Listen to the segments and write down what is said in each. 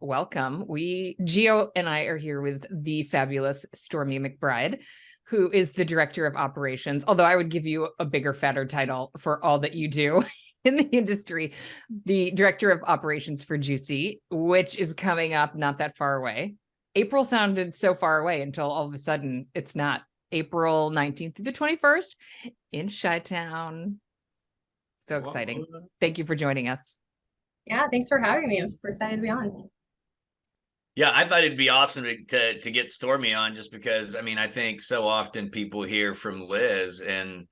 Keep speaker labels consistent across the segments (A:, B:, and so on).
A: welcome. Gio and I are here with the fabulous Stormy McBride, who is the director of operations, although I would give you a bigger, fatter title for all that you do in the industry, the director of operations for GCUC, which is coming up not that far away. April sounded so far away until all of a sudden it's not. April 19th through the 21st in Chi-Town. So exciting. Thank you for joining us.
B: Yeah, thanks for having me. I'm super excited to be on.
C: Yeah, I thought it'd be awesome to get Stormy on, just because, I mean, I think so often people hear from Liz, and,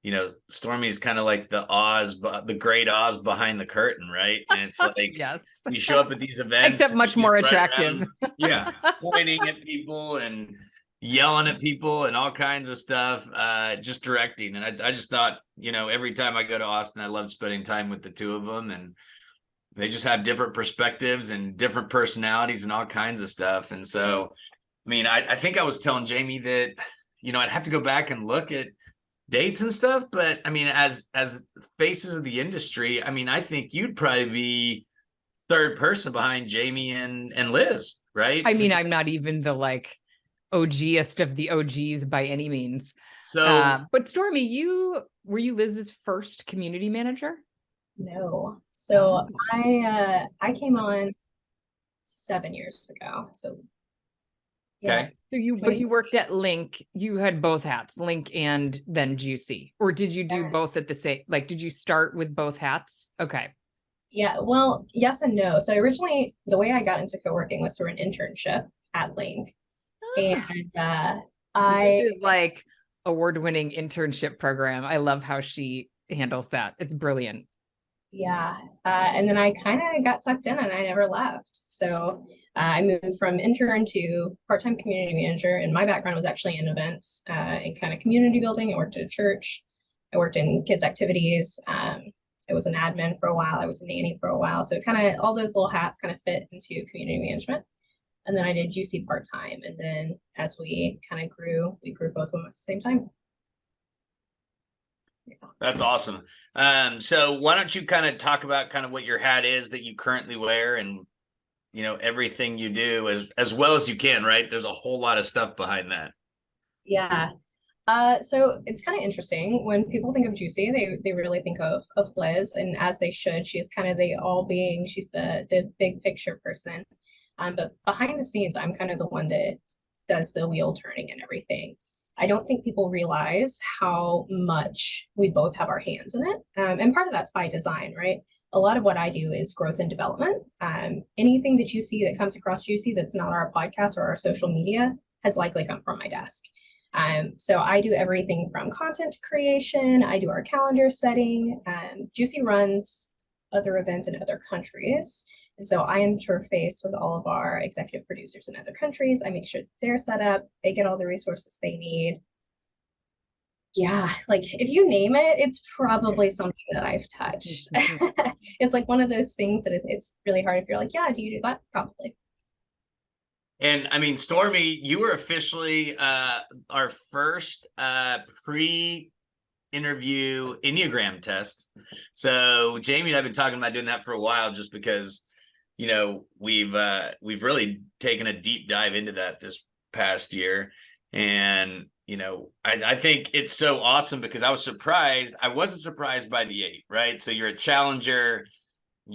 C: you know, Stormy's kind of like the great Oz behind the curtain, right? And it's like,
A: yes,
C: you show up at these events.
A: Except much more attractive.
C: Yeah, pointing at people and yelling at people and all kinds of stuff, just directing. And I just thought, you know, every time I go to Austin, I love spending time with the two of them, and they just have different perspectives and different personalities and all kinds of stuff. And so, I mean, I think I was telling Jamie that, you know, I'd have to go back and look at dates and stuff, but I mean, as faces of the industry, I mean, I think you'd probably be third person behind Jamie and Liz, right?
A: I mean, I'm not even the OGest of the OGs by any means.
C: So,
A: but Stormy, were you Liz's first community manager?
B: No. So I came on 7 years ago. So yes.
A: Okay. So you worked at Link. You had both hats, Link and then GCUC, or did you do both at the same? Did you start with both hats? Okay.
B: Yeah. Well, yes and no. So originally, the way I got into co-working was through an internship at Link, and
A: this is award-winning internship program. I love how she handles that. It's brilliant.
B: Yeah. And then I kind of got sucked in and I never left. So I moved from intern to part-time community manager. And my background was actually in events and kind of community building. I worked at a church. I worked in kids' activities. I was an admin for a while. I was a nanny for a while. So it kind of, all those little hats kind of fit into community management. And then I did GC part-time. And then as we kind of grew, we grew both of them at the same time.
C: That's awesome. So why don't you kind of talk about kind of what your hat is that you currently wear, and, you know, everything you do as well as you can, right? There's a whole lot of stuff behind that.
B: Yeah. So it's kind of interesting when people think of Juicy, they really think of Liz, and as they should. She's kind of she's the big picture person. But behind the scenes, I'm kind of the one that does the wheel turning and everything. I don't think people realize how much we both have our hands in it. And part of that's by design, right? A lot of what I do is growth and development. Anything that you see that comes across Juicy that's not our podcast or our social media has likely come from my desk. So I do everything from content creation. I do our calendar setting. Juicy runs other events in other countries. And so I interface with all of our executive producers in other countries. I make sure they're set up, they get all the resources they need. Yeah, if you name it, it's probably something that I've touched. It's one of those things that it's really hard if you're yeah, do you do that? Probably.
C: And I mean, Stormy, you were officially our first pre-interview Enneagram test. So Jamie and I've been talking about doing that for a while, just because, you know, we've really taken a deep dive into that this past year. And, you know, I think it's so awesome because I was surprised. I wasn't surprised by the 8, right? So you're a challenger. I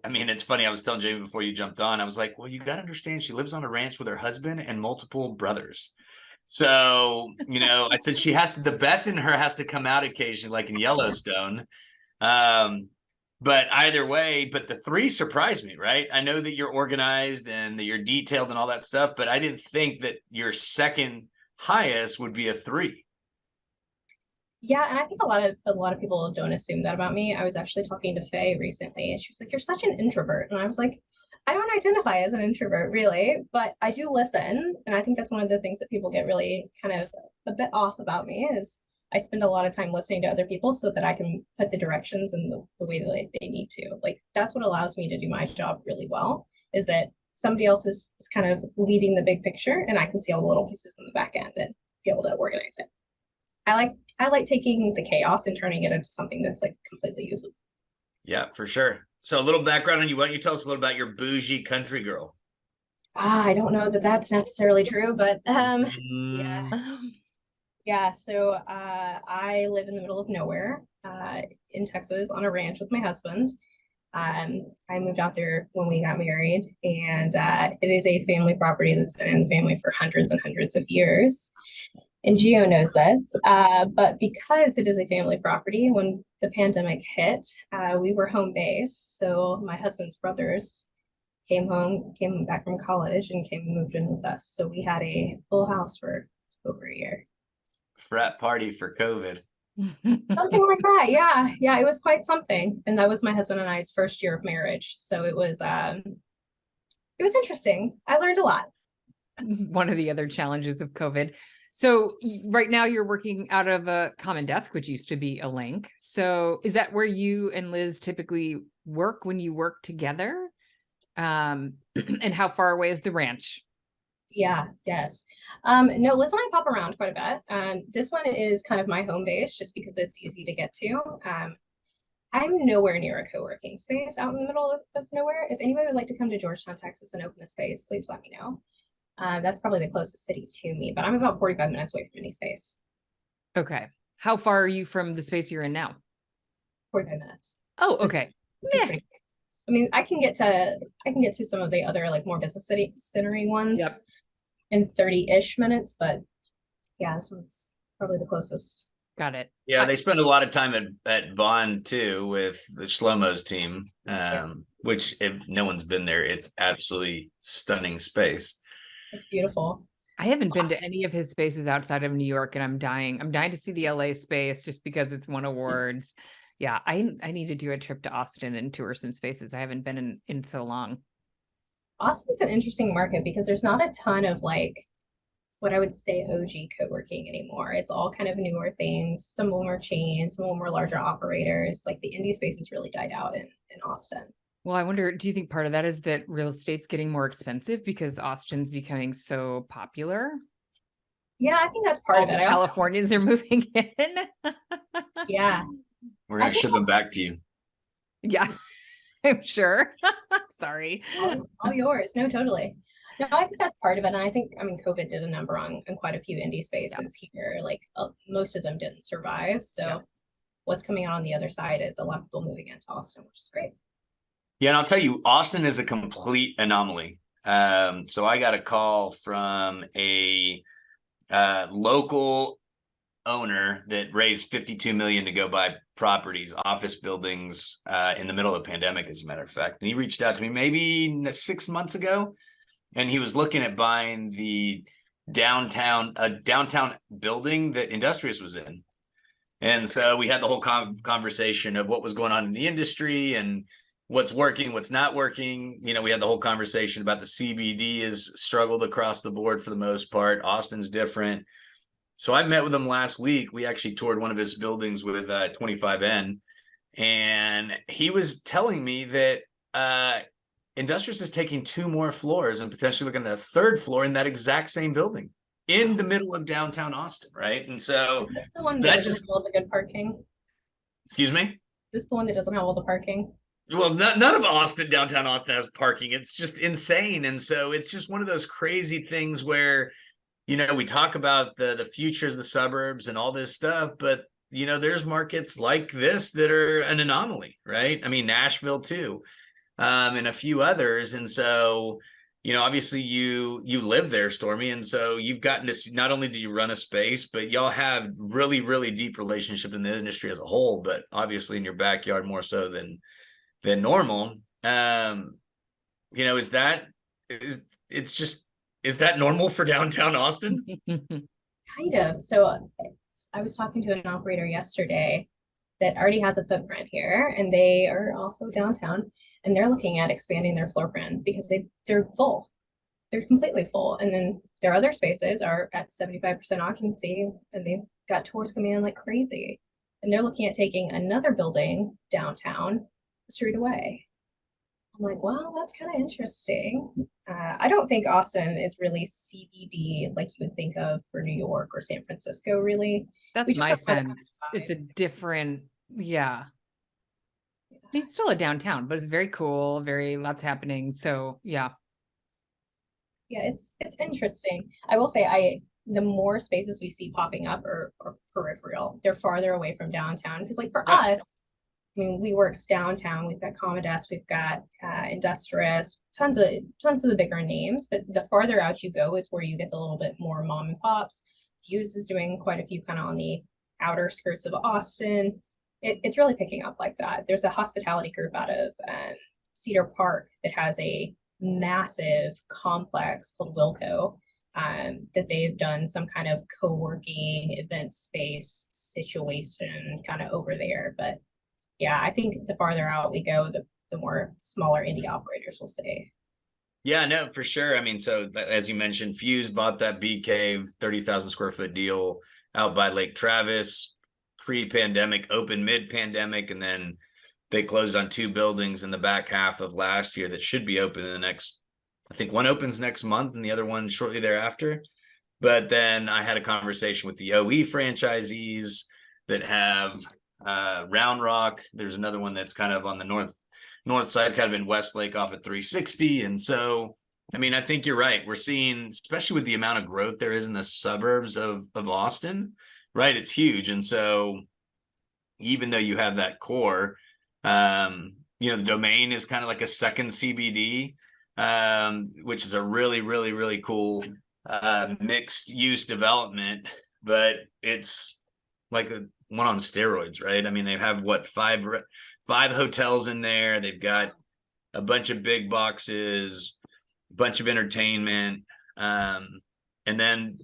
C: mean, it's funny. I was telling Jamie before you jumped on, I was like, well, you got to understand, she lives on a ranch with her husband and multiple brothers. So, you know, I said the Beth in her has to come out occasionally, like in Yellowstone. But either way, the 3 surprised me, right? I know that you're organized and that you're detailed and all that stuff, but I didn't think that your second highest would be a 3.
B: Yeah, and I think a lot of people don't assume that about me. I was actually talking to Faye recently, and she was like, "You're such an introvert," and I was like, "I don't identify as an introvert, really, but I do listen." And I think that's one of the things that people get really kind of a bit off about me is I spend a lot of time listening to other people so that I can put the directions in the way that they need to. That's what allows me to do my job really well, is that somebody else is kind of leading the big picture, and I can see all the little pieces in the back end and be able to organize it. I like taking the chaos and turning it into something that's completely usable.
C: Yeah, for sure. So a little background on you. Why don't you tell us a little about your bougie country girl?
B: I don't know that that's necessarily true, but yeah.
C: Mm,
B: Yeah, so I live in the middle of nowhere in Texas on a ranch with my husband. I moved out there when we got married, and it is a family property that's been in the family for hundreds and hundreds of years. And Gio knows this, but because it is a family property, when the pandemic hit, we were home base. So my husband's brothers came back from college and came and moved in with us. So we had a full house for over a year.
C: frat party for COVID.
B: Something like that. Yeah. Yeah, it was quite something. And that was my husband and I's first year of marriage. So it was interesting. I learned a lot.
A: One of the other challenges of COVID. So right now you're working out of a common desk, which used to be a link. So is that where you and Liz typically work when you work together? And how far away is the ranch?
B: Yeah, yes. No, Liz and I pop around quite a bit. This one is kind of my home base just because it's easy to get to. I'm nowhere near a co-working space out in the middle of nowhere. If anybody would like to come to Georgetown, Texas and open a space, please let me know. That's probably the closest city to me, but I'm about 45 minutes away from any space.
A: Okay. How far are you from the space you're in now?
B: 45 minutes.
A: Oh, okay.
B: This is pretty. I mean, I can get to some of the other like more business city centering ones
A: Yep.
B: in 30-ish minutes, but yeah, this one's probably the closest.
A: Got it.
C: Yeah, they spend a lot of time at Bond too with the Shlomo's team, which if no one's been there, it's absolutely stunning space.
B: It's beautiful.
A: I haven't been to any of his spaces outside of New York, and I'm dying to see the LA space just because it's won awards. Yeah, I need to do a trip to Austin and tour some spaces. I haven't been in so long.
B: Austin's an interesting market because there's not a ton of like what I would say OG co-working anymore. It's all kind of newer things. Some of them are chains, some of them are larger operators. Like the indie space has really died out in Austin.
A: Well, I wonder, do you think part of that is that real estate's getting more expensive because Austin's becoming so popular?
B: Yeah, I think that's part
A: All
B: of
A: the
B: it.
A: Californians are moving in.
B: Yeah.
C: We're gonna ship them back to you.
A: Yeah, I'm sure. Sorry.
B: All yours. No, totally. No, I think that's part of it. And I think, I mean, COVID did a number on quite a few indie spaces here. Like most of them didn't survive. So what's coming out on the other side is a lot of people moving into Austin, which is great.
C: Yeah, and I'll tell you, Austin is a complete anomaly. So I got a call from a local owner that raised $52 million to go buy properties, office buildings, in the middle of the pandemic, as a matter of fact. And he reached out to me maybe 6 months ago, and he was looking at buying the downtown building that Industrious was in. And so we had the whole conversation of what was going on in the industry and what's working, what's not working. You know, we had the whole conversation about the CBD has struggled across the board for the most part. Austin's different. So I met with him last week. We actually toured one of his buildings with 25N, and he was telling me that Industrious is taking 2 more floors and potentially looking at a 3rd floor in that exact same building in the middle of downtown Austin, right? And so
B: is this the one that doesn't have all the good parking?
C: Excuse me?
B: This is the one that doesn't have all the parking?
C: Well, none of downtown Austin has parking. It's just insane. And so it's just one of those crazy things where, you know, we talk about the futures, the suburbs and all this stuff, but, you know, there's markets like this that are an anomaly, right? I mean, Nashville too, and a few others. And so, you know, obviously you live there, Stormy. And so you've gotten to see, not only do you run a space, but y'all have really, really deep relationship in the industry as a whole, but obviously in your backyard more so than normal. You know, is that normal for downtown Austin?
B: Kind of. So I was talking to an operator yesterday that already has a footprint here, and they are also downtown, and they're looking at expanding their floor plan because they're full. They're completely full. And then their other spaces are at 75% occupancy, and they've got tours coming in like crazy. And they're looking at taking another building downtown, a street away. I'm like, well, that's kind of interesting. I don't think Austin is really CBD like you would think of for New York or San Francisco, really.
A: That's my sense. It's a different, yeah. It's still a downtown, but it's very cool, very lots happening. So yeah.
B: Yeah, it's interesting. I will say the more spaces we see popping up are peripheral. They're farther away from downtown. Because like for us, I mean, we work downtown. We've got Commodest, we've got Industrious, tons of the bigger names. But the farther out you go is where you get the little bit more mom and pops. Fuse is doing quite a few kind of on the outer skirts of Austin. It's really picking up like that. There's a hospitality group out of Cedar Park that has a massive complex called Wilco, that they've done some kind of co-working event space situation kind of over there. But yeah, I think the farther out we go, the more smaller indie operators will say.
C: Yeah, no, for sure. I mean, so as you mentioned, Fuse bought that Bee Cave 30,000 square foot deal out by Lake Travis, pre-pandemic, open mid-pandemic, and then they closed on 2 buildings in the back half of last year that should be open in the next, I think one opens next month and the other one shortly thereafter. But then I had a conversation with the OE franchisees that have Round Rock. There's another one that's kind of on the north side, kind of in Westlake off at 360. And so, I mean, I think you're right. We're seeing, especially with the amount of growth there is in the suburbs of Austin, right? It's huge. And so even though you have that core, the Domain is kind of like a second CBD, which is a really, really, really cool mixed use development, but it's like a one on steroids, right? I mean, they have five hotels in there. They've got a bunch of big boxes, a bunch of entertainment, and then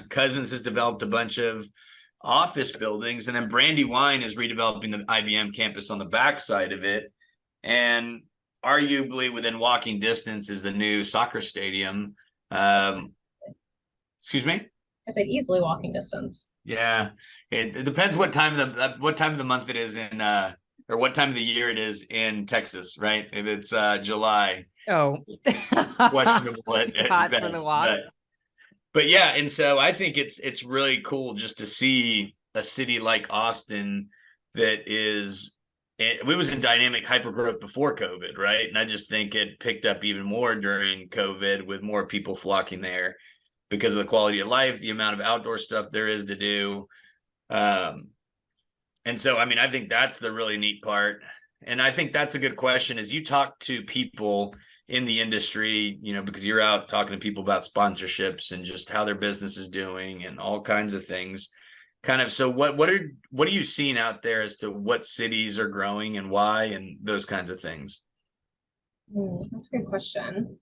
C: Cousins has developed a bunch of office buildings, and then Brandywine is redeveloping the IBM campus on the backside of it, and arguably within walking distance is the new soccer stadium. Excuse me?
B: I said easily walking distance.
C: Yeah, it depends what time of the month it is in, or what time of the year it is in Texas, right? If it's July, it's questionable at best. For the walk. But yeah, and so I think it's really cool just to see a city like Austin that we was in dynamic hypergrowth before COVID, right? And I just think it picked up even more during COVID with more people flocking there because of the quality of life, the amount of outdoor stuff there is to do. And so, I mean, I think that's the really neat part. And I think that's a good question as you talk to people in the industry, because you're out talking to people about sponsorships and just how their business is doing and all kinds of things. Kind of, so what are you seeing out there as to what cities are growing and why and those kinds of things?
B: That's a good question.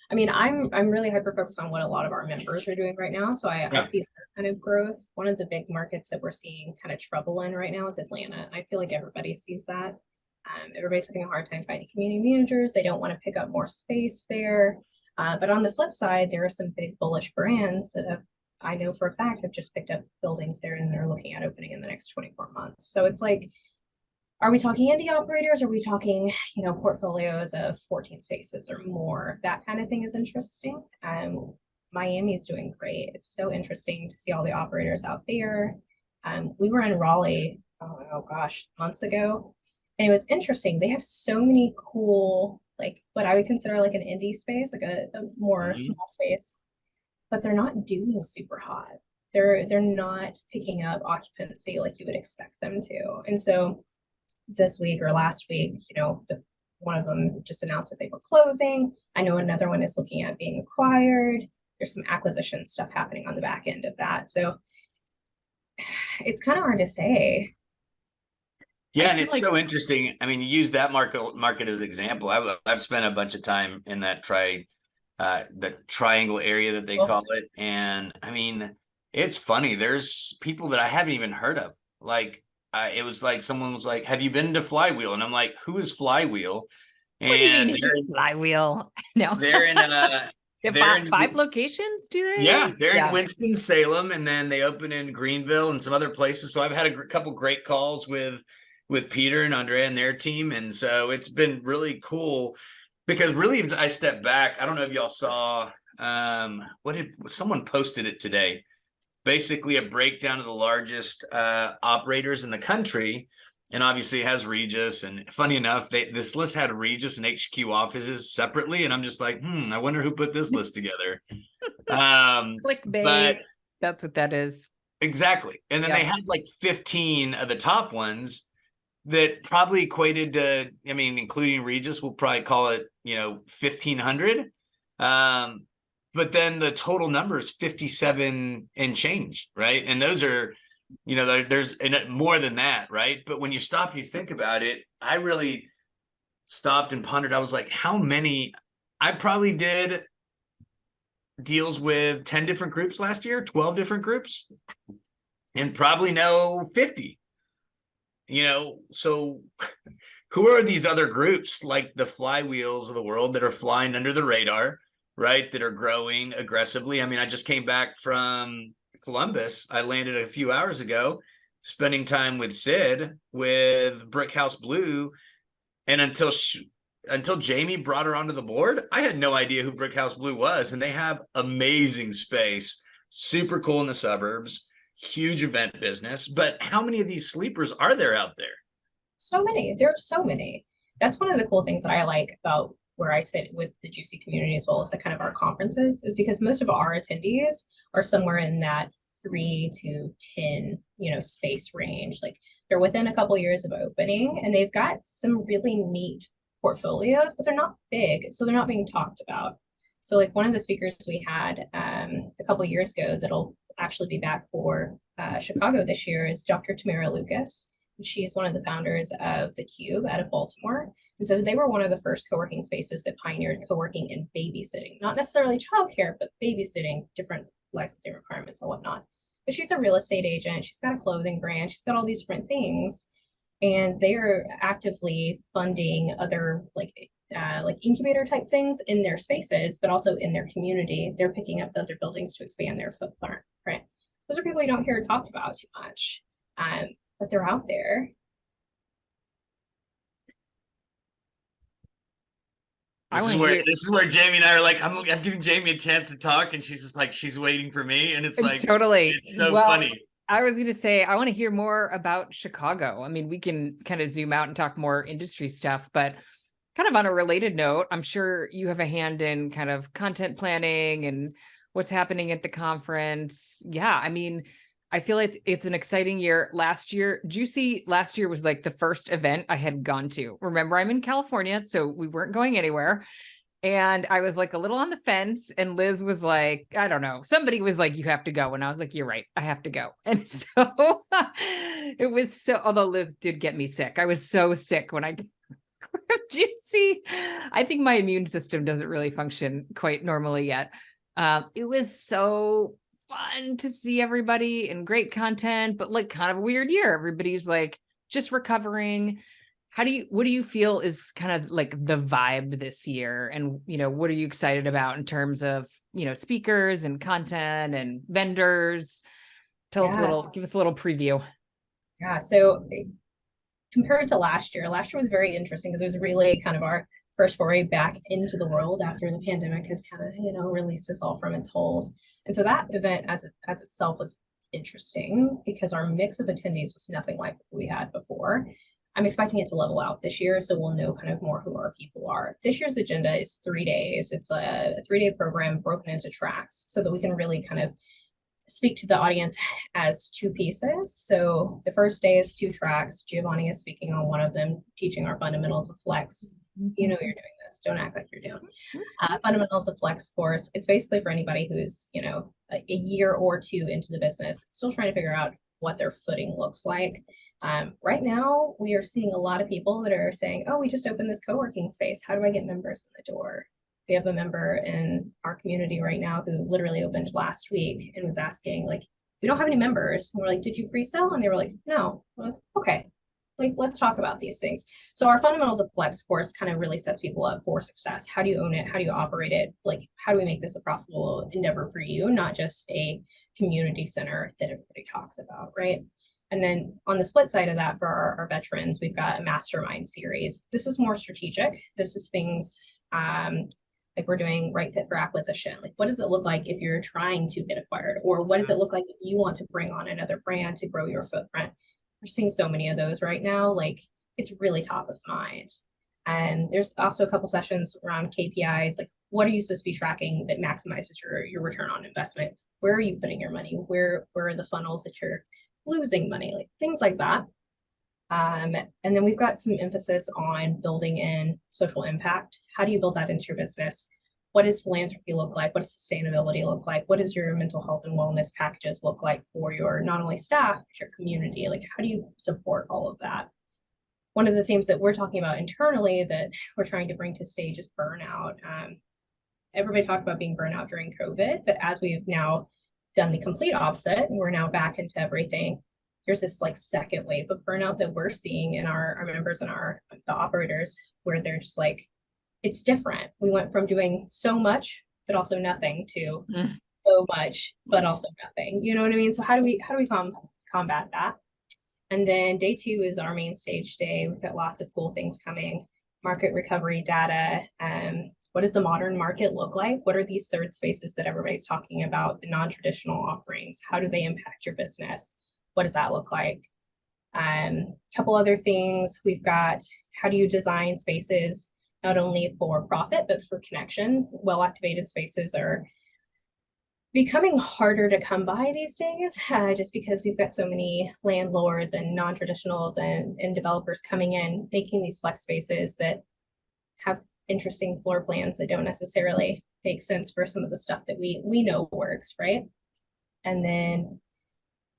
B: I mean, I'm really hyper focused on what a lot of our members are doing right now. So I see that kind of growth. One of the big markets that we're seeing kind of trouble in right now is Atlanta. I feel like everybody sees that. Everybody's having a hard time finding community managers. They don't want to pick up more space there. But on the flip side, there are some big bullish brands that I know for a fact have just picked up buildings there and they're looking at opening in the next 24 months. So it's like, are we talking indie operators? Are we talking, portfolios of 14 spaces or more? That kind of thing is interesting. Miami's doing great. It's so interesting to see all the operators out there. We were in Raleigh, months ago. And it was interesting. They have so many cool, like what I would consider like an indie space, like a more small space, but they're not doing super hot. They're not picking up occupancy like you would expect them to. And so this week or last week, one of them just announced that they were closing. I know another one is looking at being acquired. There's some acquisition stuff happening on the back end of that. So it's kind of hard to say.
C: Yeah, and it's so interesting. I mean, you use that market as an example. I've spent a bunch of time in that the triangle area that they call it, and I mean, it's funny. There's people that I haven't even heard of. Like, it was like someone was like, "Have you been to Flywheel?" And I'm like, "Who is Flywheel?" And
A: what do you mean who's Flywheel? No,
C: they're in
A: five locations. Do they?
C: Yeah, they're in Winston-Salem, and then they open in Greenville and some other places. So I've had a couple great calls with Peter and Andrea and their team. And so it's been really cool because really, as I step back, I don't know if y'all saw, someone posted it today, basically a breakdown of the largest operators in the country. and obviously it has Regis. And funny enough, this list had Regis and HQ offices separately, and I'm just like, I wonder who put this list together.
A: Clickbait.
C: But
A: that's what that is.
C: exactly. And then they had like 15 of the top ones that probably equated to, I mean, including Regis, we'll probably call it, 1,500. But then the total number is 57 and change, right? And those are, there's more than that, right? But when you stop, you think about it, I really stopped and pondered. I was like, how many? I probably did deals with 10 different groups last year, 12 different groups, and probably know 50. So who are these other groups, like the flywheels of the world, that are flying under the radar, right? That are growing aggressively. I mean, I just came back from Columbus. I landed a few hours ago, spending time with Sid with Brick House Blue. And until Jamie brought her onto the board, I had no idea who Brick House Blue was. And they have amazing space, super cool in the suburbs, huge event business. But how many of these sleepers are there out there?
B: So many. There are so many. That's one of the cool things that I like about where I sit with the Juicy community, as well as kind of our conferences, is because most of our attendees are somewhere in that 3 to 10, space range. Like they're within a couple years of opening, and they've got some really neat portfolios, but they're not big, so they're not being talked about. So like one of the speakers we had a couple of years ago that'll actually be back for Chicago this year is Dr. Tamara Lucas. She's one of the founders of The Cube out of Baltimore. And so they were one of the first co-working spaces that pioneered co-working and babysitting, not necessarily childcare, but babysitting, different licensing requirements and whatnot. But she's a real estate agent. She's got a clothing brand. She's got all these different things. And they are actively funding other like incubator type things in their spaces, but also in their community. They're picking up other buildings to expand their footprint. Right? Those are people you don't hear talked about too much, but they're out there.
C: This is where Jamie and I are like, I'm giving Jamie a chance to talk, and she's just like, she's waiting for me, and it's like
A: totally,
C: it's so funny.
A: I was going to say, I want to hear more about Chicago. I mean, we can kind of zoom out and talk more industry stuff, but kind of on a related note, I'm sure you have a hand in kind of content planning and what's happening at the conference. Yeah, I mean, I feel like it's an exciting year. Last year was like the first event I had gone to. Remember, I'm in California, so we weren't going anywhere. And I was like a little on the fence, and Liz was like, I don't know. Somebody was like, you have to go. And I was like, you're right, I have to go. And so it was although Liz did get me sick. I was so sick when I Juicy. I think my immune system doesn't really function quite normally yet. It was so fun to see everybody and great content, but like kind of a weird year. Everybody's like just recovering. What do you feel is kind of like the vibe this year? And, what are you excited about in terms of, speakers and content and vendors? Give us a little preview.
B: Yeah. So compared to last year was very interesting because it was really kind of our first foray back into the world after the pandemic had kind of, released us all from its hold. And so that event as itself was interesting because our mix of attendees was nothing like what we had before. I'm expecting it to level out this year, so we'll know kind of more who our people are. This year's agenda is 3 days. It's a 3-day program broken into tracks so that we can really kind of speak to the audience as 2 pieces. So the first day is 2 tracks. Giovanni is speaking on one of them, teaching our fundamentals of flex. You know you're doing this. Don't act like you're doing fundamentals of flex course. It's basically for anybody who's, a year or 2 into the business, still trying to figure out what their footing looks like. Right now, we are seeing a lot of people that are saying, oh, we just opened this co-working space. How do I get members in the door? We have a member in our community right now who literally opened last week and was asking, like, we don't have any members. And we're like, did you pre-sell? And they were like, no. We're like, okay, like, let's talk about these things. So our fundamentals of flex course kind of really sets people up for success. How do you own it? How do you operate it? Like, how do we make this a profitable endeavor for you, not just a community center that everybody talks about, right? And then on the split side of that, for our veterans, we've got a mastermind series. This is more strategic. This is things like we're doing right fit for acquisition. Like, what does it look like if you're trying to get acquired? Or what does it look like if you want to bring on another brand to grow your footprint? we're seeing so many of those right now. Like it's really top of mind. And there's also a couple sessions around KPIs, like what are you supposed to be tracking that maximizes your return on investment? Where are you putting your money? Where are the funnels that you're losing money? Like things like that. And then we've got some emphasis on building in social impact. How do you build that into your business? What does philanthropy look like? What does sustainability look like? What does your mental health and wellness packages look like for your not only staff, but your community? Like, how do you support all of that? One of the themes that we're talking about internally that we're trying to bring to stage is burnout. Everybody talked about being burnout during COVID, but as we've now done the complete opposite, and we're now back into everything, there's this like second wave of burnout that we're seeing in our members and the operators, where they're just like, it's different. We went from doing so much, but also nothing to so much, but also nothing. You know what I mean? So how do we combat that? And then day 2 is our main stage day. We've got lots of cool things coming. Market recovery data. What does the modern market look like? What are these third spaces that everybody's talking about? The non-traditional offerings. How do they impact your business? What does that look like? Couple other things. We've got how do you design spaces not only for profit, but for connection. Well-activated spaces are becoming harder to come by these days, just because we've got so many landlords and non-traditionals and developers coming in, making these flex spaces that have interesting floor plans that don't necessarily make sense for some of the stuff that we know works, right? And then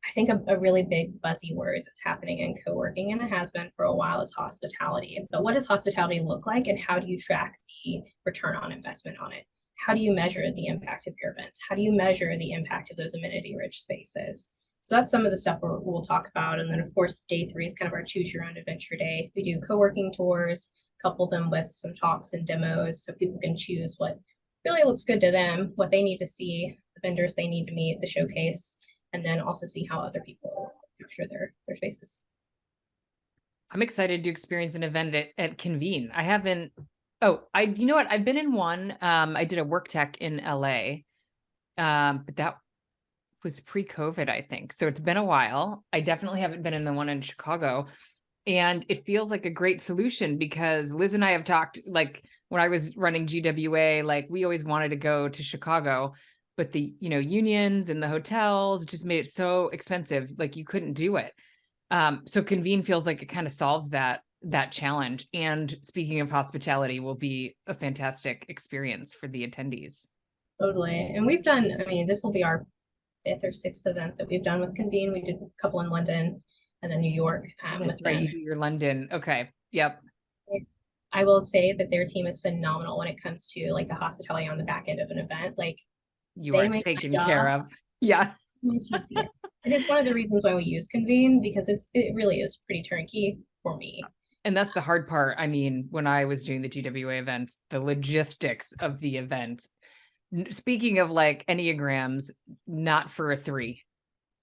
B: I think a really big buzzy word that's happening in co-working, and it has been for a while, is hospitality. But what does hospitality look like, and how do you track the return on investment on it? How do you measure the impact of your events? How do you measure the impact of those amenity-rich spaces? So that's some of the stuff we'll talk about. And then, of course, day 3 is kind of our choose your own adventure day. We do co-working tours, couple them with some talks and demos so people can choose what really looks good to them, what they need to see, the vendors they need to meet, the showcase, and then also see how other people capture their spaces.
A: I'm excited to experience an event at Convene. I haven't, you know what? I've been in one. I did a work tech in LA, but that was pre-COVID, I think. So it's been a while. I definitely haven't been in the one in Chicago. And it feels like a great solution because Liz and I have talked, like when I was running GWA, like we always wanted to go to Chicago, but the, unions and the hotels just made it so expensive. Like you couldn't do it. So Convene feels like it kind of solves that challenge. And speaking of hospitality, will be a fantastic experience for the attendees.
B: Totally. And we've done, this will be our 5th or 6th event that we've done with Convene. We did a couple in London and then New York.
A: That's right. You do your London. Okay. Yep.
B: I will say that their team is phenomenal when it comes to like the hospitality on the back end of an event. Like
A: you are taken care of. Yeah.
B: It is one of the reasons why we use Convene, because it really is pretty turnkey for me.
A: And that's the hard part. I mean, when I was doing the GWA events, the logistics of the event, speaking of like Enneagrams, not for a 3,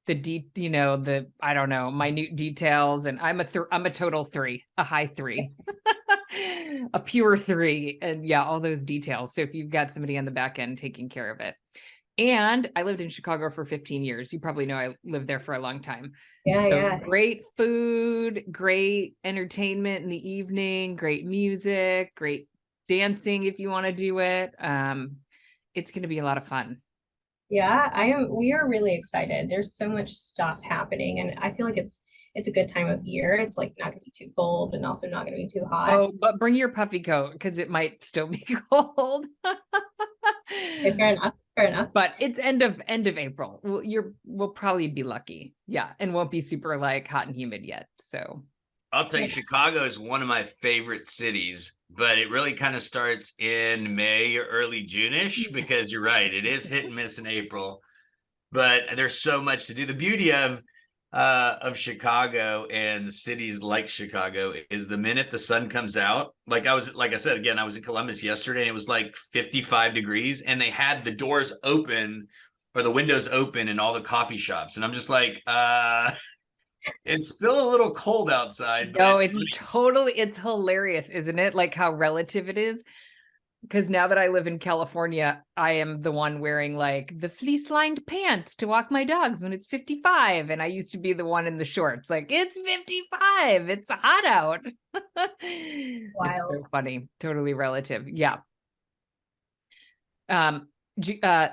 A: I don't know, minute details. And I'm a total 3, a high 3, a pure 3. And yeah, all those details. So if you've got somebody on the back end taking care of it. And I lived in Chicago for 15 years. You probably know I lived there for a long time.
B: Yeah.
A: Great food, great entertainment in the evening, great music, great dancing if you want to do it. It's going to be a lot of fun.
B: Yeah, we are really excited. There's so much stuff happening, and I feel like it's a good time of year. It's like not gonna be too cold and also not gonna be too hot.
A: Oh, but bring your puffy coat because it might still be cold.
B: Okay, fair enough.
A: But it's end of April. We'll probably be lucky. Yeah, and won't be super like hot and humid yet. So
C: I'll tell you, Chicago is one of my favorite cities, but it really kind of starts in May or early June-ish, because you're right, it is hit and miss in April, but there's so much to do. The beauty of Chicago and the cities like Chicago is the minute the sun comes out, like I said, again, I was in Columbus yesterday and it was like 55 degrees and they had the doors open or the windows open in all the coffee shops. And I'm just like, it's still a little cold outside. But
A: it's hilarious, isn't it? Like how relative it is. because now that I live in California, I am the one wearing like the fleece lined pants to walk my dogs when it's 55. And I used to be the one in the shorts, like it's 55, it's hot out. It's
B: Wild.
A: so funny. Totally relative. Yeah.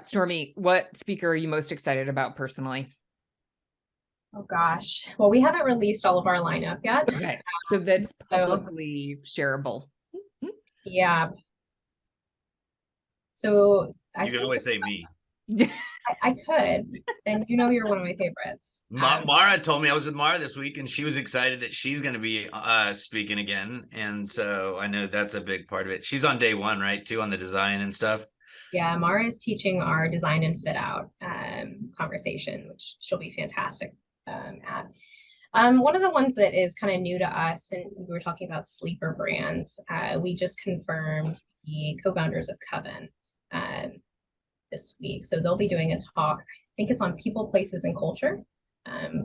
A: Stormy, what speaker are you most excited about personally?
B: Oh gosh. Well, we haven't released all of our lineup yet.
A: Okay. So that's
B: So
A: publicly shareable.
B: yeah. So I
C: You can
B: think
C: always say me.
B: I could, and you know you're one of my favorites.
C: Mara told me, I was with Mara this week, and she was excited that she's going to be speaking again. And so I know that's a big part of it. She's on day one, right? Too, on the design and stuff.
B: Yeah, Mara is teaching our design and fit out conversation, which she'll be fantastic at. One of the ones that is kind of new to us, and we were talking about sleeper brands, we just confirmed the co-founders of Coven this week. So they'll be doing a talk, I think it's on people, places, and culture,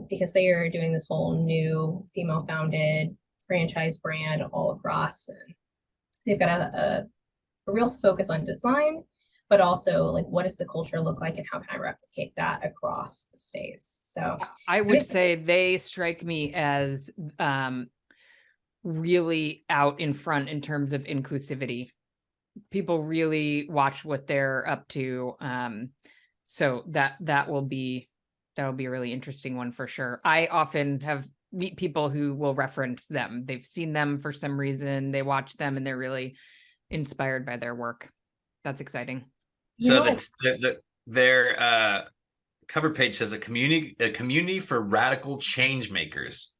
B: because they are doing this whole new female-founded franchise brand all across. And they've got a real focus on design, but also like what does the culture look like and how can I replicate that across the states? So
A: I would say they strike me as really out in front in terms of inclusivity. People really watch what they're up to. So that will be a really interesting one for sure. I often meet people who will reference them. They've seen them for some reason, they watch them, and they're really inspired by their work. That's exciting.
C: So their cover page says a community for radical change makers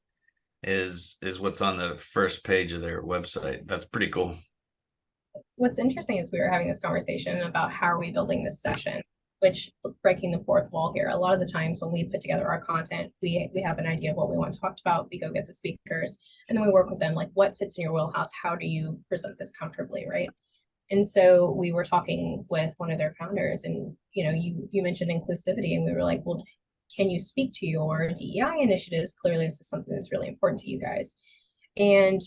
C: is what's on the first page of their website. That's pretty cool.
B: What's interesting is we were having this conversation about how are we building this session, which breaking the fourth wall here. A lot of the times when we put together our content, we have an idea of what we want to talk about. We go get the speakers and then we work with them, like what fits in your wheelhouse? How do you present this comfortably, right? And so we were talking with one of their founders, and you mentioned inclusivity, and we were like, well, can you speak to your DEI initiatives? Clearly, this is something that's really important to you guys. And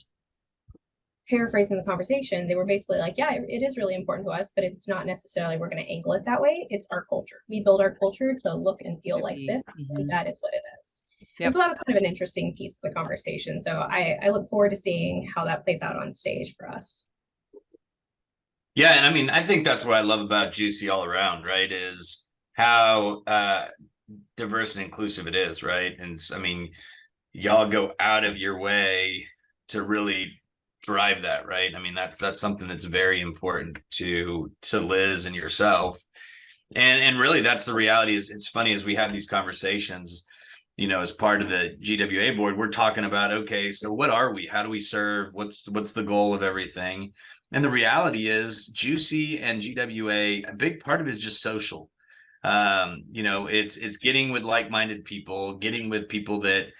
B: paraphrasing the conversation, they were basically like, yeah, it is really important to us, but it's not necessarily we're going to angle it that way. It's our culture. We build our culture to look and feel like this, and that is what it is. Yep. And so that was kind of an interesting piece of the conversation. So I look forward to seeing how that plays out on stage for us.
C: Yeah, and I mean, I think that's what I love about GCUC all around, right? Is how diverse and inclusive it is, right? And I mean, y'all go out of your way to really drive that, right? I mean, that's something that's very important to Liz and yourself, and really that's the reality. Is it's funny as we have these conversations, as part of the GWA board, we're talking about, okay, so what are we? How do we serve? What's the goal of everything? And the reality is GCUC and GWA, a big part of it is just social. It's getting with like-minded people, getting with people that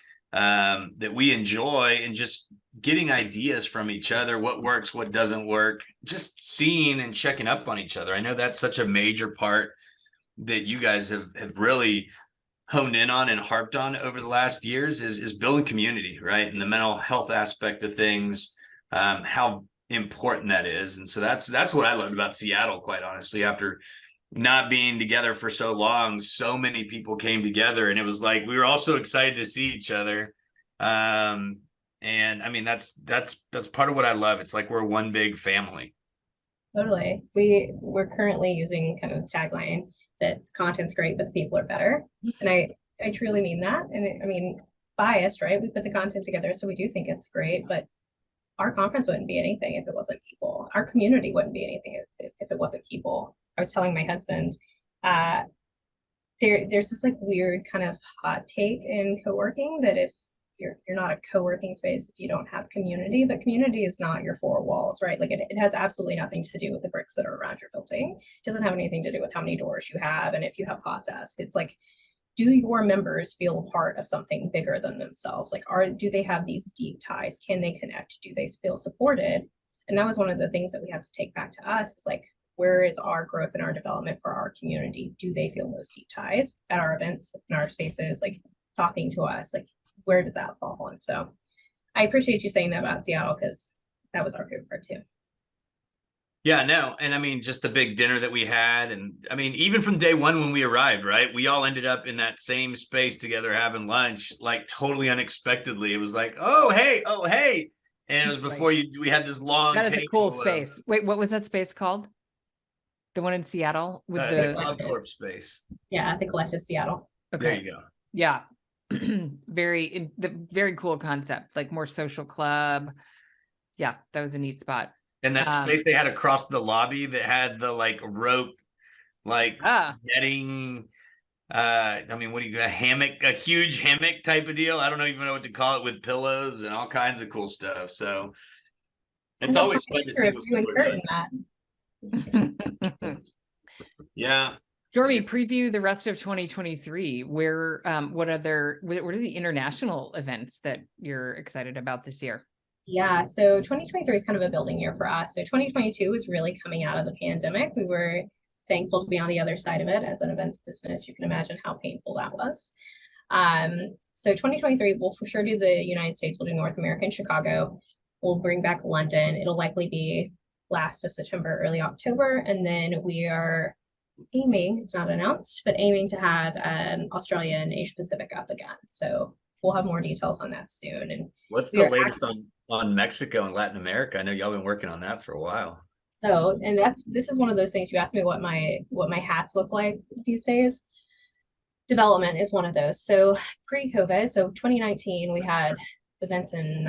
C: we enjoy, and just getting ideas from each other, what works, what doesn't work, just seeing and checking up on each other. I know that's such a major part that you guys have really honed in on and harped on over the last years is building community, right? And the mental health aspect of things, how important that is. And so that's what I loved about Seattle, quite honestly. After not being together for so long, so many people came together, and it was like we were all so excited to see each other. And I mean, that's part of what I love. It's like we're one big family.
B: Totally. We're currently using kind of the tagline that content's great, but the people are better. And I truly mean that. And I mean, biased, right? We put the content together, so we do think it's great, but our conference wouldn't be anything if it wasn't people. Our community wouldn't be anything if it wasn't people. I was telling my husband, there's this like weird kind of hot take in co-working that if you're not a co-working space if you don't have community, but community is not your four walls, right? Like it has absolutely nothing to do with the bricks that are around your building. It doesn't have anything to do with how many doors you have and if you have hot desk. It's like, do your members feel a part of something bigger than themselves? Like, do they have these deep ties? Can they connect? Do they feel supported? And that was one of the things that we have to take back to us is like, where is our growth and our development for our community? Do they feel those deep ties at our events, in our spaces, like talking to us? Like, where does that fall? And so I appreciate you saying that about Seattle, because that was our favorite part too.
C: Yeah, no. And I mean, just the big dinner that we had. And I mean, even from day one when we arrived, right? We all ended up in that same space together having lunch, like totally unexpectedly. It was like, oh, hey, oh, hey. And it was before we had this long
A: That is a cool
C: table
A: space. Wait, what was that space called? The one in Seattle with
C: the
A: the
C: Club Corp space.
B: Yeah, the Collective Seattle.
C: There
A: okay.
C: you go.
A: Yeah. Very cool concept, like more social club. Yeah, that was a neat spot.
C: And that space they had across the lobby that had the like rope, like netting. I mean, what do you, a hammock, a huge hammock type of deal? I don't even know what to call it, with pillows and all kinds of cool stuff. So it's always fun to see what
B: You
C: people are
B: and
C: doing. Yeah.
A: Stormy, preview the rest of 2023. Where what are the international events that you're excited about this year?
B: Yeah, so 2023 is kind of a building year for us. So 2022 was really coming out of the pandemic. We were thankful to be on the other side of it as an events business. You can imagine how painful that was. So 2023, we'll for sure do the United States. We'll do North America and Chicago. We'll bring back London. It'll likely be last of September, early October. And then we are aiming, it's not announced, but aiming to have Australia and Asia Pacific up again. So we'll have more details on that soon. And
C: what's the latest on Mexico and Latin America? I know y'all been working on that for a while.
B: So, and this is one of those things. You asked me what my hats look like these days. Development is one of those. So pre-COVID, so 2019, we had events in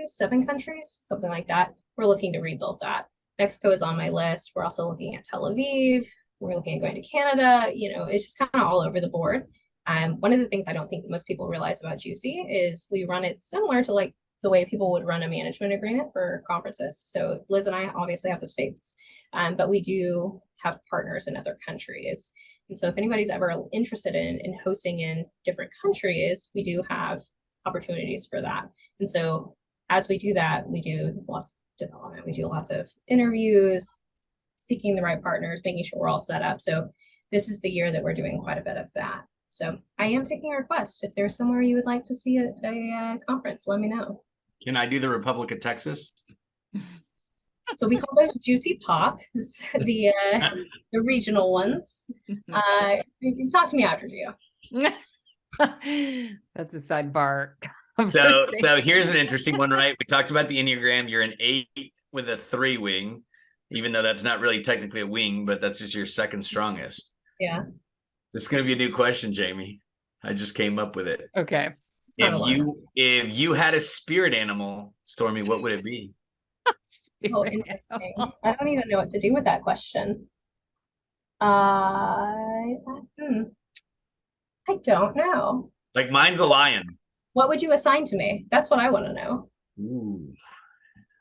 B: 7 countries, something like that. We're looking to rebuild that. Mexico is on my list. We're also looking at Tel Aviv. We're looking at going to Canada. You know, it's just kind of all over the board. One of the things I don't think most people realize about Juicy is we run it similar to like the way people would run a management agreement for conferences. So Liz and I obviously have the States, but we do have partners in other countries. And so if anybody's ever interested in hosting in different countries, we do have opportunities for that. And so as we do that, we do lots of development. We do lots of interviews, seeking the right partners, making sure we're all set up. So this is the year that we're doing quite a bit of that. So I am taking requests. If there's somewhere you would like to see a conference, let me know.
C: Can I do the Republic of Texas?
B: So we call those Juicy Pop, the regional ones. Talk to me after, Gio.
A: That's a sidebar.
C: So here's an interesting one, right? We talked about the Enneagram. You're an 8 with a 3 wing, even though that's not really technically a wing, but that's just your second strongest.
B: Yeah.
C: This is going to be a new question, Jamie. I just came up with it.
A: Okay.
C: If you had a spirit animal, Stormy, what would it be?
B: Oh, interesting. I don't even know what to do with that question. I don't know.
C: Like mine's a lion.
B: What would you assign to me? That's what I want to know.
C: Ooh,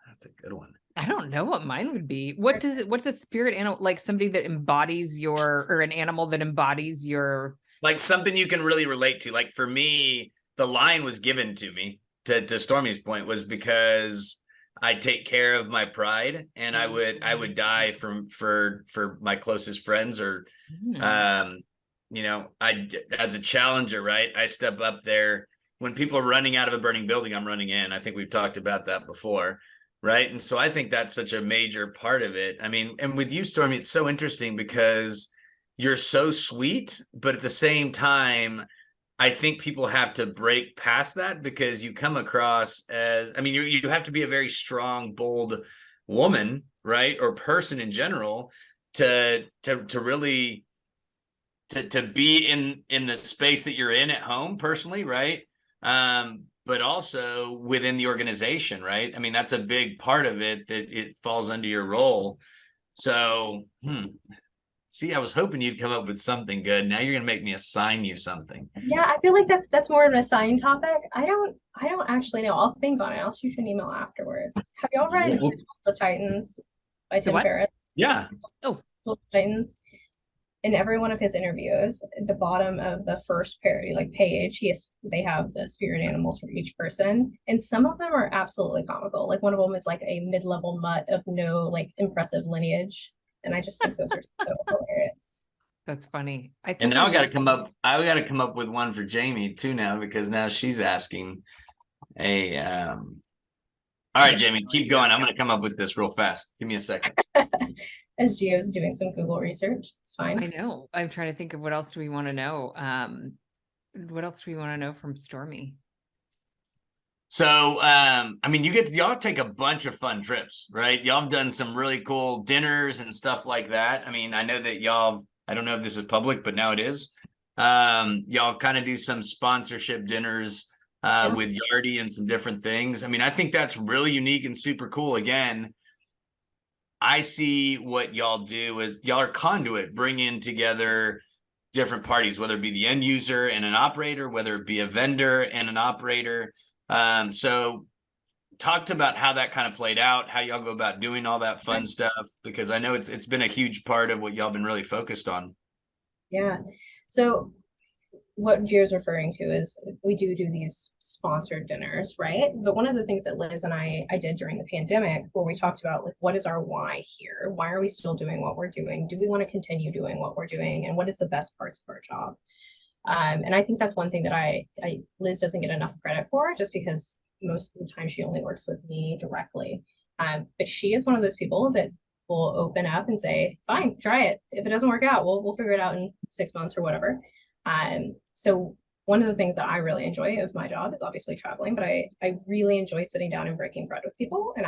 C: that's a good one.
A: I don't know what mine would be. What's a spirit animal? Like somebody that embodies or an animal that embodies your,
C: like something you can really relate to. Like for me, the lion was given to me, to Stormy's point, was because I take care of my pride, and I would die for my closest friends, or you know, as a challenger, right? I step up there when people are running out of a burning building, I'm running in. I think we've talked about that before, right? And so I think that's such a major part of it. I mean, and with you, Stormy, it's so interesting because you're so sweet, but at the same time, I think people have to break past that, because you come across as, I mean, you have to be a very strong, bold woman, right? Or person in general to really to be in the space that you're in at home personally, right? But also within the organization, right? I mean, that's a big part of it, that it falls under your role. So, see, I was hoping you'd come up with something good. Now you're gonna make me assign you something.
B: Yeah, I feel like that's more of an assigned topic. I don't actually know. I'll think on it. I'll shoot you an email afterwards. Have y'all read The Titans by Tim Ferriss?
C: Yeah.
B: Oh, Titans. In every one of his interviews, at the bottom of the first page, they have the spirit animals for each person, and some of them are absolutely comical. Like one of them is like a mid-level mutt of no like impressive lineage, and I just think those are so hilarious.
A: That's funny.
C: And now I got to come up with one for Jamie too now, because now she's asking All right, Jamie, keep going. I'm going to come up with this real fast. Give me a second.
B: As Gio's doing some Google research, it's
A: I
B: fine.
A: know. I'm trying to think of what else do we want to know. What else do we want to know from Stormy?
C: So, I mean, y'all take a bunch of fun trips, right? Y'all have done some really cool dinners and stuff like that. I mean, I know that I don't know if this is public, but now it is. Y'all kind of do some sponsorship dinners with Yardy and some different things. I mean, I think that's really unique and super cool. Again, I see what y'all do as y'all are conduit, bringing together different parties, whether it be the end user and an operator, whether it be a vendor and an operator. So talked about how that kind of played out, how y'all go about doing all that fun stuff, because I know it's been a huge part of what y'all been really focused on.
B: Yeah. So what Gio's referring to is we do these sponsored dinners, right? But one of the things that Liz and I did during the pandemic, where we talked about like, what is our why here? Why are we still doing what we're doing? Do we want to continue doing what we're doing? And what is the best parts of our job? And I think that's one thing that Liz doesn't get enough credit for, just because most of the time she only works with me directly. But she is one of those people that will open up and say, fine, try it. If it doesn't work out, we'll figure it out in 6 months or whatever. So one of the things that I really enjoy of my job is obviously traveling, but I really enjoy sitting down and breaking bread with people. And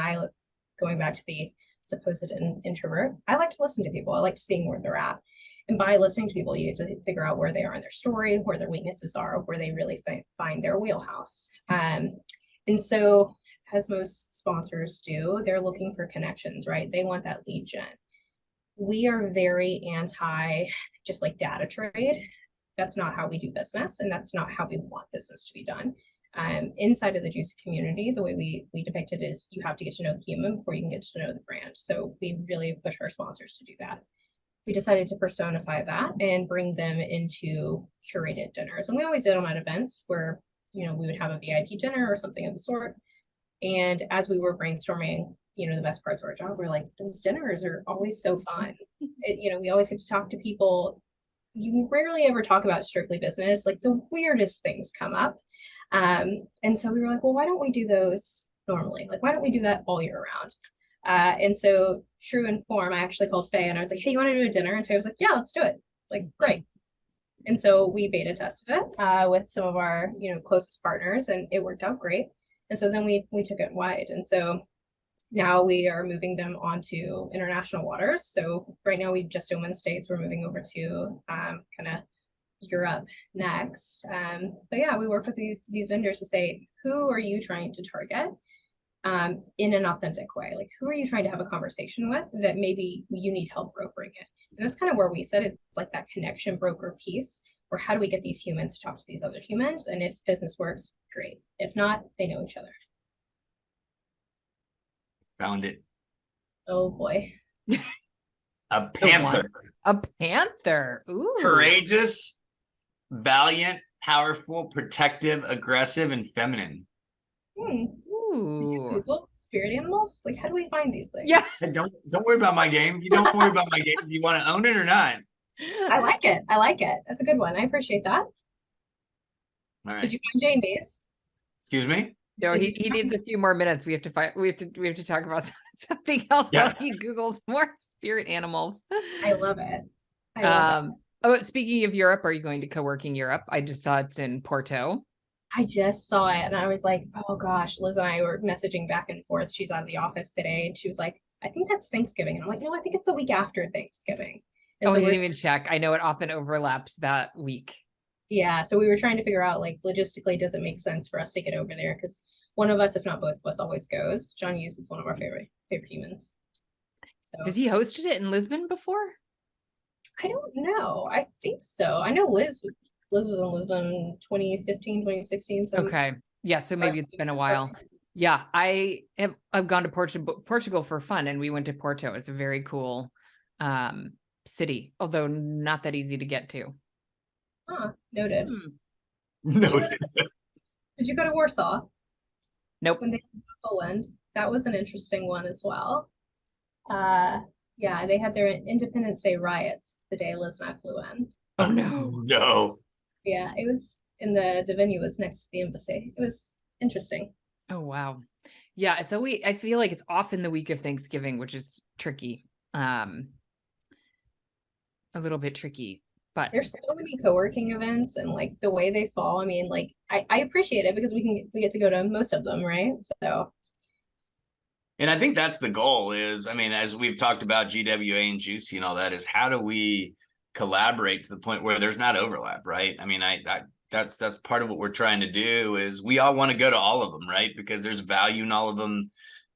B: going back to the supposed introvert, I like to listen to people. I like to see where they're at. And by listening to people, you get to figure out where they are in their story, where their weaknesses are, where they really find their wheelhouse. And so, as most sponsors do, they're looking for connections, right? They want that lead gen. We are very anti just like data trade. That's not how we do business, and that's not how we want business to be done. Inside of the GCUC community, the way we depict it is you have to get to know the human before you can get to know the brand. So we really push our sponsors to do that. We decided to personify that and bring them into curated dinners. And we always did them at events where, we would have a VIP dinner or something of the sort. And as we were brainstorming, the best parts of our job, we're like, those dinners are always so fun. We always get to talk to people. You rarely ever talk about strictly business, like the weirdest things come up. And so we were like, well, why don't we do those normally? Like, why don't we do that all year round? And so true in form, I actually called Faye and I was like, hey, you want to do a dinner? And Faye was like, yeah, let's do it. Like, great. And so we beta tested it with some of our, closest partners, and it worked out great. And so then we took it wide. And so now we are moving them onto international waters. So right now we just opened the States. We're moving over to kind of Europe next. But yeah, we work with these vendors to say, who are you trying to target in an authentic way? Like, who are you trying to have a conversation with that maybe you need help brokering it? And that's kind of where we said it's like that connection broker piece, or how do we get these humans to talk to these other humans? And if business works, great. If not, they know each other.
C: Found it.
B: Oh boy.
C: A panther.
A: A panther. Ooh.
C: Courageous, valiant, powerful, protective, aggressive, and feminine.
A: Ooh.
B: Google spirit animals? Like, how do we find these things?
A: Yeah.
C: Hey, don't worry about my game. You don't worry about my game. Do you want to own it or not?
B: I like it. I like it. That's a good one. I appreciate that.
C: All right.
B: Did you find Jamie's?
C: Excuse me?
A: No, he needs a few more minutes. We have to talk about something else while he Googles more spirit animals.
B: I love it. I love it.
A: Oh, speaking of Europe, are you going to Coworking Europe? I just saw it's in Porto.
B: I just saw it and I was like, oh gosh, Liz and I were messaging back and forth. She's out of the office today and she was like, I think that's Thanksgiving. And I'm like, no, I think it's the week after Thanksgiving. And
A: I
B: so
A: didn't even check. I know it often overlaps that week.
B: Yeah, so we were trying to figure out, like, logistically, does it make sense for us to get over there? Because one of us, if not both of us, always goes. John Hughes is one of our favorite humans. So
A: has he hosted it in Lisbon before?
B: I don't know. I think so. I know Liz was in Lisbon 2015, 2016. So
A: okay. Yeah, so maybe it's been a while. Yeah, I've gone to Portugal for fun, and we went to Porto. It's a very cool city, although not that easy to get to.
B: Noted.
C: Noted.
B: Did you go to Warsaw?
A: Nope.
B: When they came to Poland, that was an interesting one as well. Yeah, they had their Independence Day riots the day Liz and I flew in.
A: Oh no.
C: No.
B: Yeah, it was in the venue was next to the embassy. It was interesting.
A: Oh wow. Yeah, it's always, I feel like it's often the week of Thanksgiving, which is tricky. A little bit tricky, but
B: There's so many co-working events and like the way they fall. I mean, like I appreciate it because we get to go to most of them, right? So
C: And I think that's the goal is, I mean, as we've talked about GWA and Juicy and all that, is how do we collaborate to the point where there's not overlap, right? I mean, that's part of what we're trying to do is we all want to go to all of them, right? Because there's value in all of them.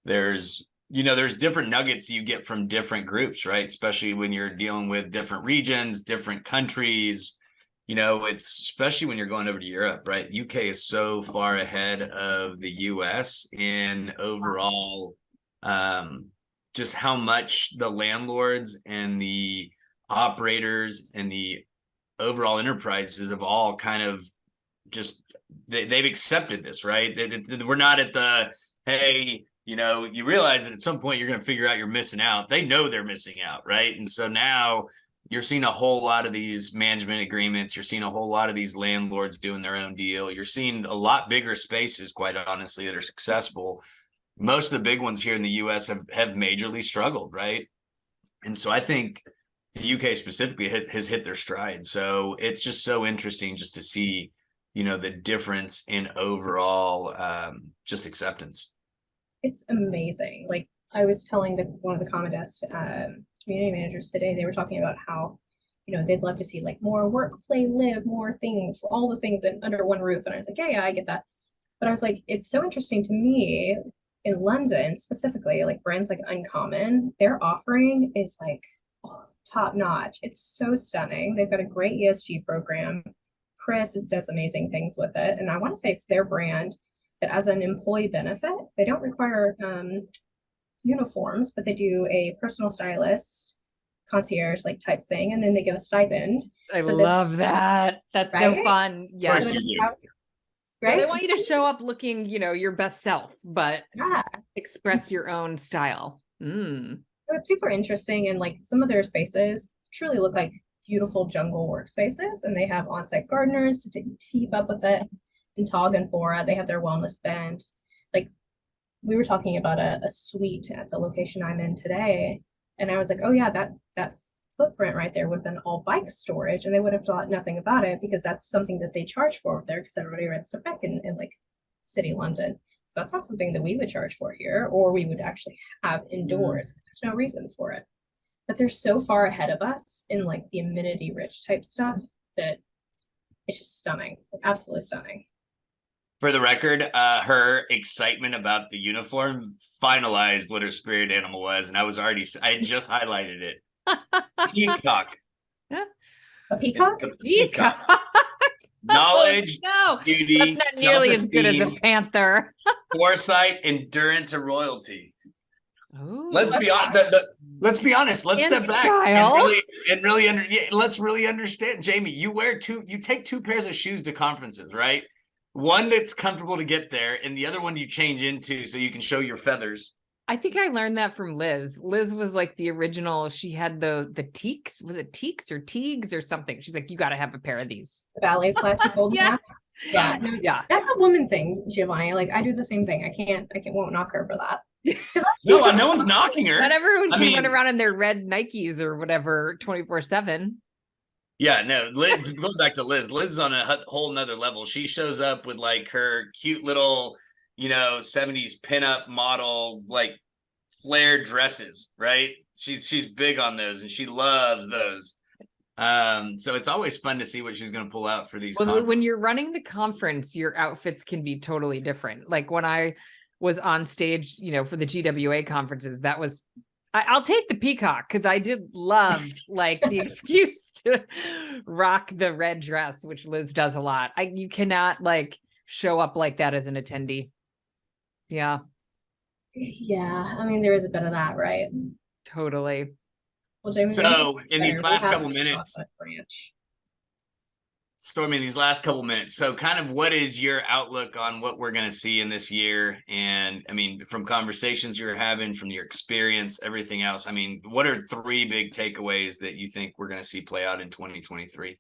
C: There's, there's different nuggets you get from different groups, right? Especially when you're dealing with different regions, different countries. It's especially when you're going over to Europe, right? UK is so far ahead of the US in overall just how much the landlords and the operators and the overall enterprises have all kind of just they've accepted this, right? We're not at the, hey, you realize that at some point you're going to figure out you're missing out. They know they're missing out, right? And so now you're seeing a whole lot of these management agreements. You're seeing a whole lot of these landlords doing their own deal. You're seeing a lot bigger spaces, quite honestly, that are successful. Most of the big ones here in the US have majorly struggled, right? And so I think the UK specifically has hit their stride. So it's just so interesting just to see, the difference in overall just acceptance.
B: it's amazing. Like I was telling one of the Common Desk community managers today, they were talking about how, they'd love to see like more work, play, live, more things, all the things under one roof. And I was like, yeah, I get that. But I was like, it's so interesting to me in London specifically, like brands like Uncommon, their offering is like top notch. It's so stunning. They've got a great ESG program. Chris does amazing things with it. And I want to say it's their brand that as an employee benefit, they don't require uniforms, but they do a personal stylist, concierge like type thing. And then they give a stipend.
A: I love that. That's so fun.
C: Yeah.
A: Yes.
B: Right?
A: So they want you to show up looking, your best self, but express your own style.
B: So it's super interesting. And like some of their spaces truly look like beautiful jungle workspaces. And they have on-site gardeners to keep up with it. In Tog and Fora, they have their wellness band. Like we were talking about a suite at the location I'm in today. And I was like, oh yeah, that footprint right there would have been all bike storage, and they would have thought nothing about it because that's something that they charge for there because everybody rents a bike in like city London. So that's not something that we would charge for here, or we would actually have indoors because there's no reason for it. But they're so far ahead of us in like the amenity rich type stuff that it's just stunning, absolutely stunning.
C: For the record, her excitement about the uniform finalized what her spirit animal was, and I had just highlighted it. Peacock.
B: A peacock?
C: Peacock. Knowledge, beauty,
A: that's not nearly as good as a panther.
C: Foresight, endurance, and royalty.
A: Ooh,
C: let's be honest. Let's step back let's really understand. Jamie, you take two pairs of shoes to conferences, right? One that's comfortable to get there, and the other one you change into so you can show your feathers.
A: I think I learned that from Liz. Liz was like the original. She had the teaks. Was it teaks or teagues or something? She's like, you got to have a pair of these.
B: The ballet flats with golden hats. Yeah.
A: Yeah.
B: That's a woman thing, Giovanni. Like I do the same thing. I won't knock her for that.
C: No one's knocking her.
A: Not everyone can run around in their red Nikes or whatever 24/7.
C: Yeah, no, Liz, going back to Liz is on a whole nother level. She shows up with like her cute little, 70s pinup model, like flared dresses, right? She's big on those and she loves those. So it's always fun to see what she's going to pull out for these.
A: Well, when you're running the conference, your outfits can be totally different. Like when I was on stage, for the GWA conferences, I'll take the peacock because I did love like the excuse to rock the red dress, which Liz does a lot. You cannot like show up like that as an attendee. Yeah.
B: Yeah. I mean, there is a bit of that, right?
A: Totally.
B: Well, Jamie,
C: so in these last couple minutes, Stormy, in these last couple minutes, so kind of what is your outlook on what we're going to see in this year? And I mean, from conversations you're having, from your experience, everything else, I mean, what are three big takeaways that you think we're going to see play out in 2023?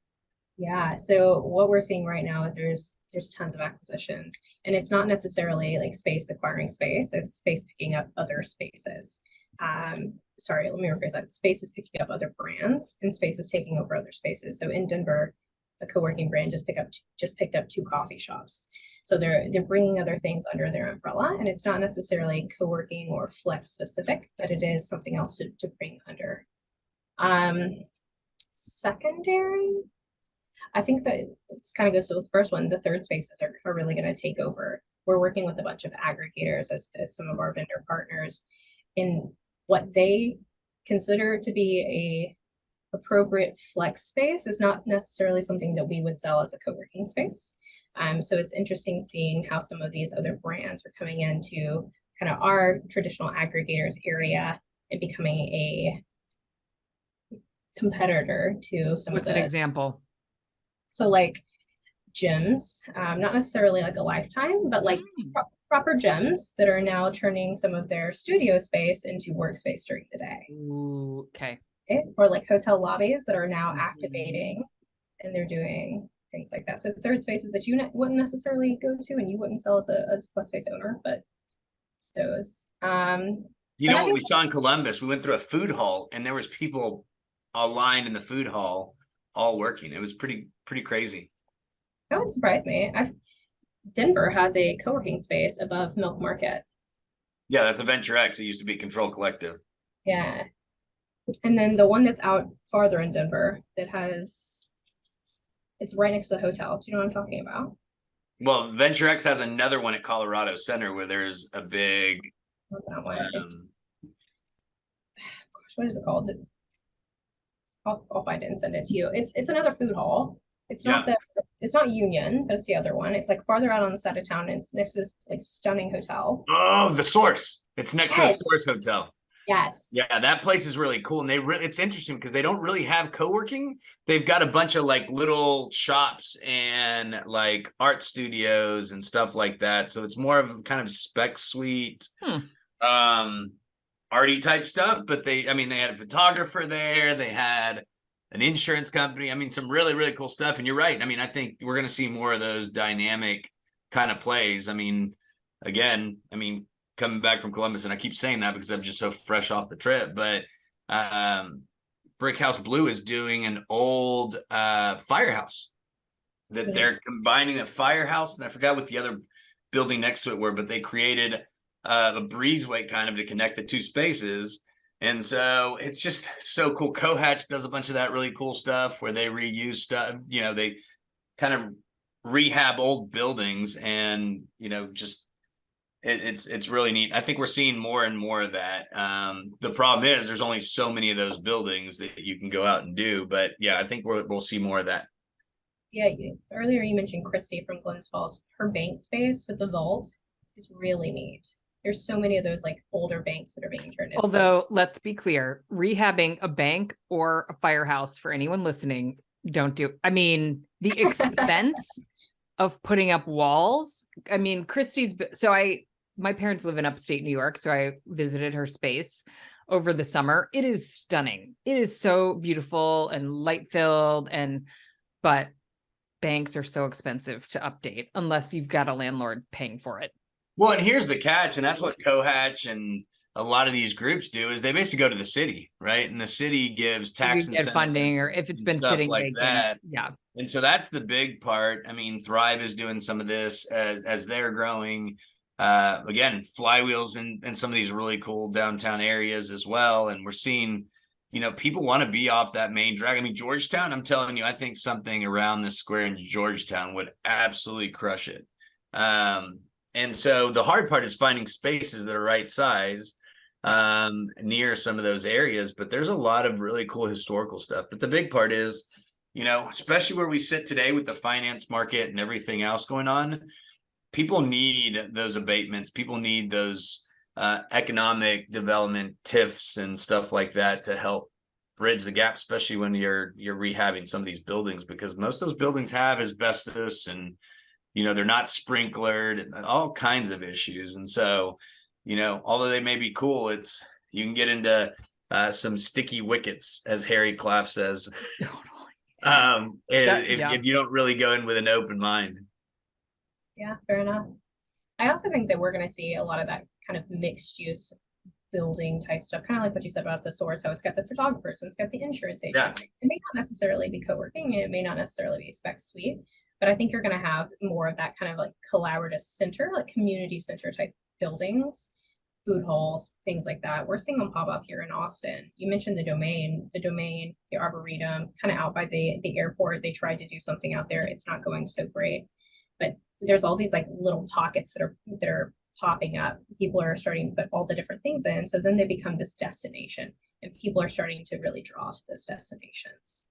B: Yeah, so what we're seeing right now is there's tons of acquisitions, and it's not necessarily like space acquiring space, it's space picking up other spaces. Sorry, let me rephrase that. Space is picking up other brands, and space is taking over other spaces. So in Denver, a co-working brand just picked up two coffee shops. So they're bringing other things under their umbrella, and it's not necessarily co-working or flex specific, but it is something else to bring under. Secondary, I think that it's kind of goes to the first one. The third spaces are really going to take over. We're working with a bunch of aggregators as some of our vendor partners in what they consider to be a appropriate flex space is not necessarily something that we would sell as a co-working space. So it's interesting seeing how some of these other brands are coming into kind of our traditional aggregators area and becoming a competitor to some
A: What's
B: of
A: an
B: the
A: example?
B: so like gyms, not necessarily like a Lifetime, but like proper gyms that are now turning some of their studio space into workspace during the day.
A: Ooh, okay.
B: Or like hotel lobbies that are now activating and they're doing things like that. So third spaces that you wouldn't necessarily go to and you wouldn't sell as a flex space owner, but those.
C: You
B: But
C: know
B: I
C: what we
B: think
C: saw in Columbus? We went through a food hall and there was people aligned in the food hall all working. It was pretty crazy.
B: that would surprise me. Denver has a co-working space above Milk Market.
C: Yeah, that's a Venture X. It used to be Control Collective.
B: Yeah. And then the one that's out farther in Denver that it's right next to the hotel. Do you know what I'm talking about?
C: Well, Venture X has another one at Colorado Center where there's a big
B: Not that one.
C: um,
B: Gosh, what is it called? I'll find it and send it to you. It's another food hall. It's not
C: yeah.
B: it's not Union, but it's the other one. It's like farther out on the side of town. And it's next to this like stunning hotel.
C: Oh, the Source. It's next to the
B: Yes.
C: Source Hotel.
B: Yes.
C: Yeah, that place is really cool. And it's interesting because they don't really have co-working. They've got a bunch of like little shops and like art studios and stuff like that. So it's more of kind of spec suite, arty type stuff. But they had a photographer there. They had an insurance company. I mean, some really, really cool stuff. And you're right. I mean, I think we're going to see more of those dynamic kind of plays. I mean, again, coming back from Columbus, and I keep saying that because I'm just so fresh off the trip, but Brick House Blue is doing an old firehouse that they're combining a firehouse, and I forgot what the other building next to it were, but they created a breezeway kind of to connect the two spaces. And so it's just so cool. Cohatch does a bunch of that really cool stuff where they reuse stuff, they kind of rehab old buildings and, just it's really neat. I think we're seeing more and more of that. The problem is there's only so many of those buildings that you can go out and do, but yeah, I think we'll see more of that.
B: Yeah, earlier you mentioned Christy from Glens Falls. Her bank space with the vault is really neat. There's so many of those like older banks that are being turned into.
A: Although, let's be clear, rehabbing a bank or a firehouse for anyone listening, don't do. I mean, the expense of putting up walls. I mean, Christie's. My parents live in upstate New York, so I visited her space over the summer. It is stunning. It is so beautiful and light filled, but banks are so expensive to update unless you've got a landlord paying for it.
C: Well, and here's the catch, and that's what Cohatch and a lot of these groups do is they basically go to the city, right? And the city gives tax incentives
A: funding, or if it's been sitting
C: like
A: vacant,
C: that.
A: yeah.
C: And so that's the big part. I mean, Thrive is doing some of this as they're growing. Again, Flywheels in some of these really cool downtown areas as well. And we're seeing, people want to be off that main drag. I mean, Georgetown, I'm telling you, I think something around this square in Georgetown would absolutely crush it. And so the hard part is finding spaces that are right size near some of those areas. But there's a lot of really cool historical stuff. But the big part is, especially where we sit today with the finance market and everything else going on, people need those abatements. People need those economic development TIFs and stuff like that to help bridge the gap, especially when you're rehabbing some of these buildings, because most of those buildings have asbestos and they're not sprinklered and all kinds of issues. And so, although they may be cool, you can get into some sticky wickets, as Harry Claff says. If you don't really go in with an open mind.
B: Yeah, fair enough. I also think that we're going to see a lot of that kind of mixed use building type stuff, kind of like what you said about the source, how it's got the photographers and it's got the insurance agent.
C: Yeah.
B: It may not necessarily be co-working, it may not necessarily be spec suite, but I think you're going to have more of that kind of like collaborative center, like community center type buildings, food halls, things like that. We're seeing them pop up here in Austin. You mentioned the domain, the Arboretum, kind of out by the airport. They tried to do something out there. It's not going so great, but there's all these like little pockets that are popping up. People are starting to put all the different things in. So then they become this destination and people are starting to really draw to those destinations.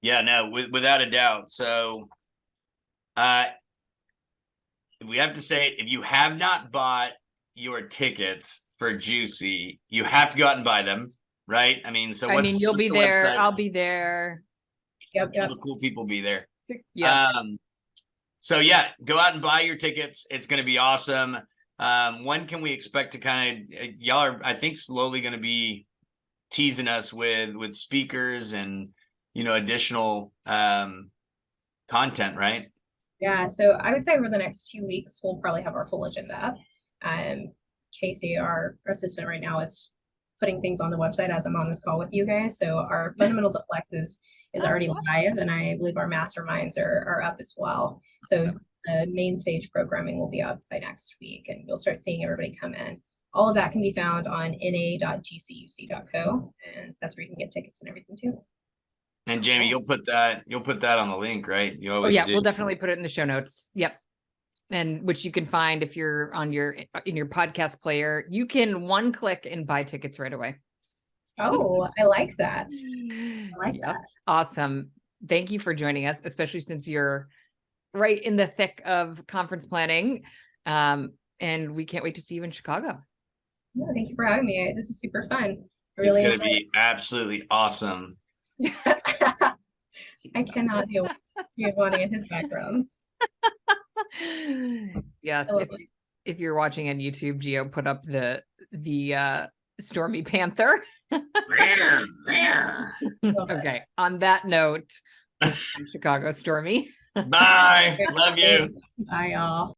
C: Yeah, no, without a doubt. So if we have to say, if you have not bought your tickets for Juicy, you have to go out and buy them, right? I mean, so
A: you'll be there.
C: website?
A: I'll be there.
B: Yep.
C: All the cool people be there.
A: Yeah.
C: So yeah, go out and buy your tickets. It's going to be awesome. When can we expect to kind of, y'all are, I think, slowly going to be teasing us with speakers and, additional content, right?
B: Yeah, so I would say over the next 2 weeks, we'll probably have our full agenda. Casey, our assistant right now, is putting things on the website as I'm on this call with you guys. So our fundamentals of Flex is already live, and I believe our masterminds are up as well. So the main stage programming will be up by next week, and you'll start seeing everybody come in. All of that can be found on na.gcuc.co, and that's where you can get tickets and everything too.
C: And Jamie, you'll put that on the link, right? You always do.
A: We'll definitely put it in the show notes. Yep. And which you can find if you're in your podcast player. You can one click and buy tickets right away.
B: Oh, I like that. That.
A: Awesome. Thank you for joining us, especially since you're right in the thick of conference planning. And we can't wait to see you in Chicago.
B: Yeah, thank you for having me. This is super fun.
C: It's going to be absolutely awesome.
B: I cannot deal with Giovanni and his backgrounds.
A: Yes, if you're watching on YouTube, Gio put up the Stormy Panther. Okay, on that note, Chicago Stormy.
C: Bye. Love you.
B: Bye, y'all.